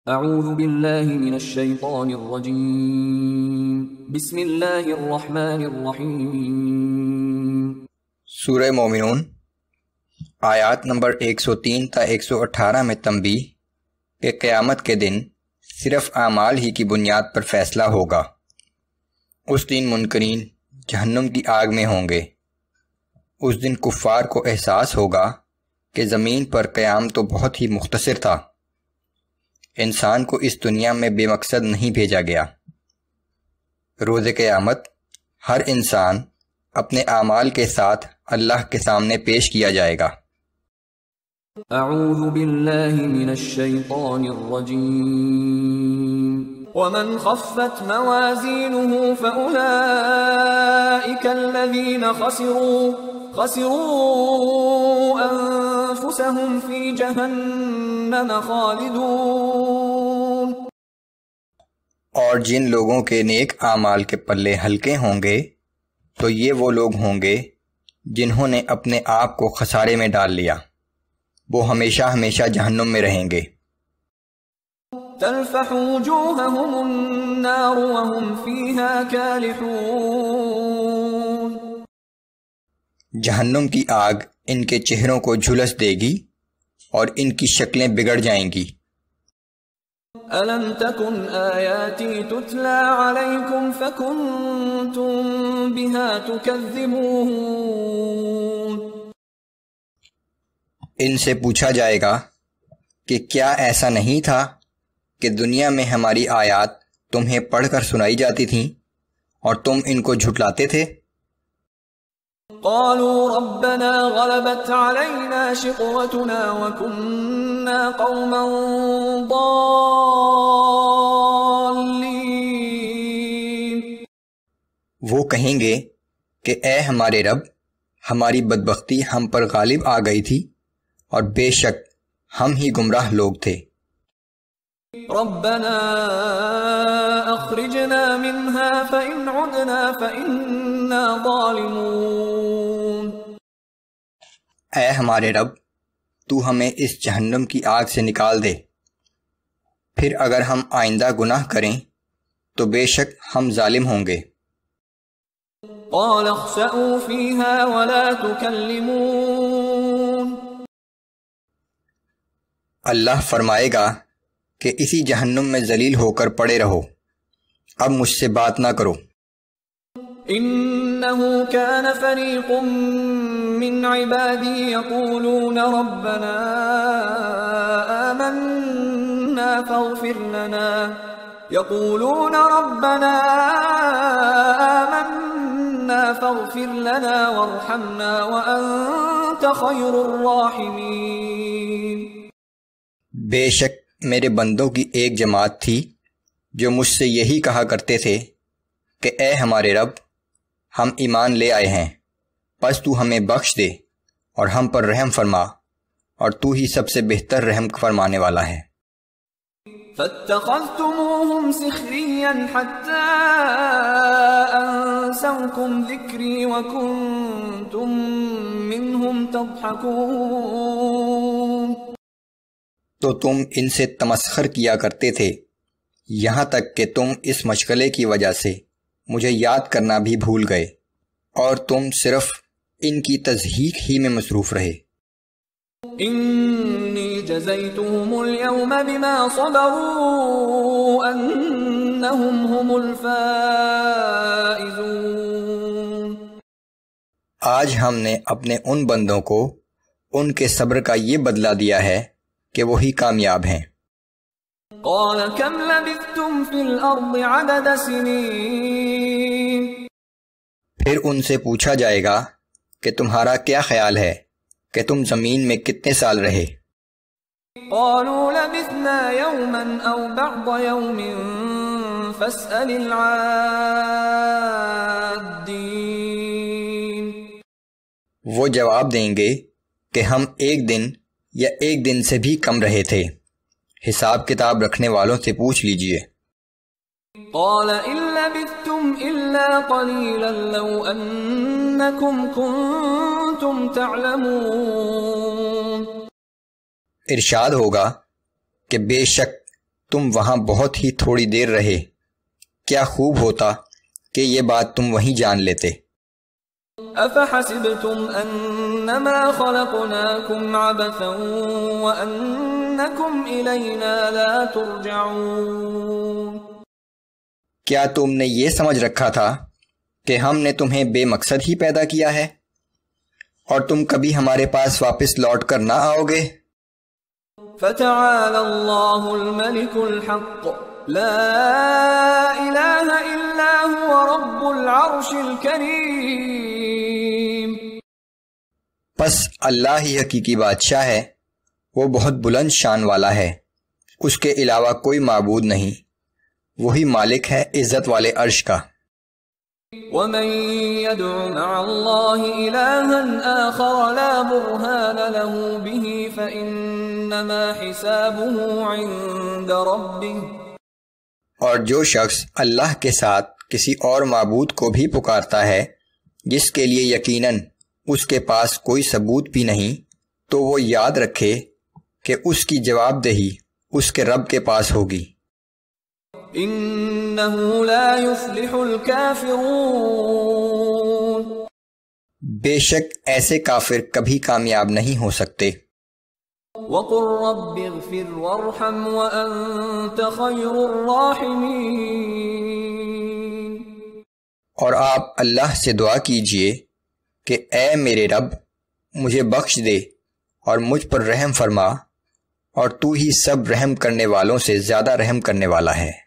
اعوذ باللہ من الشیطان الرجیم بسم اللہ الرحمن الرحیم۔ سورہ مومنون آیات نمبر 103 تا 118 میں تنبیہ کہ قیامت کے دن صرف اعمال ہی کی بنیاد پر فیصلہ ہوگا۔ اس دن منکرین جہنم کی آگ میں ہوں گے۔ اس دن کفار کو احساس ہوگا کہ زمین پر قیام تو بہت ہی مختصر تھا، انسان کو اس دنیا میں بے مقصد نہیں بھیجا گیا۔ روز قیامت ہر انسان اپنے اعمال کے ساتھ اللہ کے سامنے پیش کیا جائے گا۔ اعوذ باللہ من الشیطان الرجیم۔ ومن خفت موازینہ فأولئک الذین خسروا انفسهم فی جہنم خالدون۔ اور جن لوگوں کے نیک اعمال کے پلے ہلکے ہوں گے تو یہ وہ لوگ ہوں گے جنہوں نے اپنے آپ کو خسارے میں ڈال لیا، وہ ہمیشہ ہمیشہ جہنم میں رہیں گے۔ تلفح وجوہہم النار وہم فیہا کالحون۔ جہنم کی آگ ان کے چہروں کو جھلس دے گی اور ان کی شکلیں بگڑ جائیں گی۔ أَلَمْ تَكُنْ آيَاتِي تُتْلَى عَلَيْكُمْ فَكُنْتُمْ بِهَا تُكَذِّبُونَ۔ ان سے پوچھا جائے گا کہ کیا ایسا نہیں تھا کہ دنیا میں ہماری آیات تمہیں پڑھ کر سنائی جاتی تھیں اور تم ان کو جھٹلاتے تھے؟ قالوا ربنا غلبت علينا شقوتنا وكنا قوما ضالين۔ وہ کہیں گے کہ اے ہمارے رب، ہماری بدبختی ہم پر غالب آ گئی تھی اور بے شک ہم ہی گمراہ لوگ تھے۔ ربنا اخرجنا منها فإن عدنا فإنا ظالمون۔ اے ہمارے رب، تو ہمیں اس جہنم کی آگ سے نکال دے، پھر اگر ہم آئندہ گناہ کریں تو بے شک ہم ظالم ہوں گے۔ قال اخسئوا فيها ولا تكلمون۔ اللہ فرمائے گا کہ اسی جہنم میں ذلیل ہو کر پڑے رہو، اب مجھ سے بات نہ کرو۔ انه كان فريق من عبادي يقولون ربنا آمنا فاغفر لنا وارحمنا وأنت خير الراحمين۔ بے شک میرے بندوں کی ایک جماعت تھی جو مجھ سے یہی کہا کرتے تھے کہ اے ہمارے رب، ہم ایمان لے آئے ہیں، پس تو ہمیں بخش دے اور ہم پر رحم فرما، اور تو ہی سب سے بہتر رحم فرمانے والا ہے۔ فاتخذتموهم سخريا حتى أنسوكم ذكري وكنتم منهم تضحكون۔ تو تم ان سے تمسخر کیا کرتے تھے، یہاں تک کہ تم اس مشغلے کی وجہ سے مجھے یاد کرنا بھی بھول گئے اور تم صرف ان کی تضحیک ہی میں مصروف رہے۔ انی جزیتهم اليوم بما صبروا انہم هم الفائزون۔ آج ہم نے اپنے ان بندوں کو ان کے صبر کا یہ بدلہ دیا ہے کہ وہی کامیاب ہیں۔ قال كم لبثتم في الارض عدد سنين۔ پھر ان سے پوچھا جائے گا کہ تمہارا کیا خیال ہے کہ تم زمین میں کتنے سال رہے؟ قالوا لبثنا يوما او بعض يوم فاسأل العادين۔ وہ جواب دیں گے کہ ہم ایک دن یا ایک دن سے بھی کم رہے تھے، حساب کتاب رکھنے والوں سے پوچھ لیجئے۔ قال ان لبثتم الا قليلا لو انکم کنتم تعلمون۔ ارشاد ہوگا کہ بے شک تم وہاں بہت ہی تھوڑی دیر رہے، کیا خوب ہوتا کہ یہ بات تم وہیں جان لیتے۔ افحسبتم انما خلقناكم عبثا وانکم الینا لا ترجعون۔ کیا تم نے یہ سمجھ رکھا تھا کہ ہم نے تمہیں بے مقصد ہی پیدا کیا ہے اور تم کبھی ہمارے پاس واپس لوٹ کر نہ آؤ گے؟ فتعالى اللہ الملك الحق لا الہ الا هو رب العرش الکریم۔ پس اللہ ہی حقیقی بادشاہ ہے، وہ بہت بلند شان والا ہے، اس کے علاوہ کوئی معبود نہیں، وہی مالک ہے عزت والے عرش کا۔ ومن يدع مع الله إلها آخر لا برهان له به فإنما حسابه عند ربه۔ اور جو شخص اللہ کے ساتھ کسی اور معبود کو بھی پکارتا ہے جس کے لیے یقیناً اس کے پاس کوئی ثبوت بھی نہیں، تو وہ یاد رکھے کہ اس کی جواب دہی اس کے رب کے پاس ہوگی۔ انه لا يفلح الكافرون۔ بے شک ایسے کافر کبھی کامیاب نہیں ہو سکتے۔ وقل رب اغفر وارحم وانت خیر الراحمین۔ اور آپ اللہ سے دعا کیجئے کہ اے میرے رب مجھے بخش دے اور مجھ پر رحم فرما، اور تو ہی سب رحم کرنے والوں سے زیادہ رحم کرنے والا ہے۔